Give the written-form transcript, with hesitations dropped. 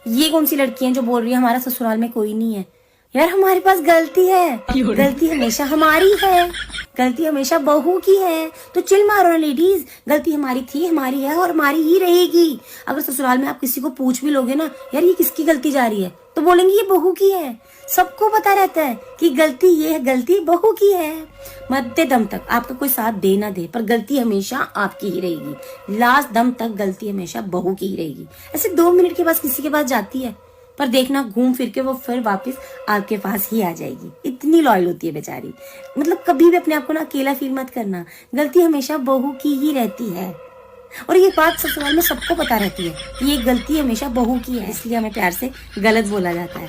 ये कौन सी लड़की है जो बोल रही है हमारा ससुराल में कोई नहीं है? यार हमारे पास गलती है, गलती हमेशा हमारी है, गलती हमेशा बहू की है। तो चिल मारो ना लेडीज, गलती हमारी थी, हमारी है और हमारी ही रहेगी। अगर ससुराल में आप किसी को पूछ भी लोगे ना यार ये किसकी गलती जा रही है, तो बोलेंगे ये बहू की है। सबको पता रहता है कि गलती ये है, गलती बहू की है। मरते दम तक आपका कोई साथ दे ना दे पर गलती हमेशा आपकी ही रहेगी। लास्ट दम तक गलती हमेशा बहू की ही रहेगी। ऐसे 2 मिनट के बाद किसी के पास जाती है पर देखना घूम फिर के वो फिर वापस आपके पास ही आ जाएगी। इतनी लॉयल होती है बेचारी। मतलब कभी भी अपने आप को ना अकेला फील मत करना, गलती हमेशा बहू की ही रहती है। और ये बात ससुराल में सबको पता रहती है कि ये गलती हमेशा बहू की है, इसलिए हमें प्यार से गलत बोला जाता है।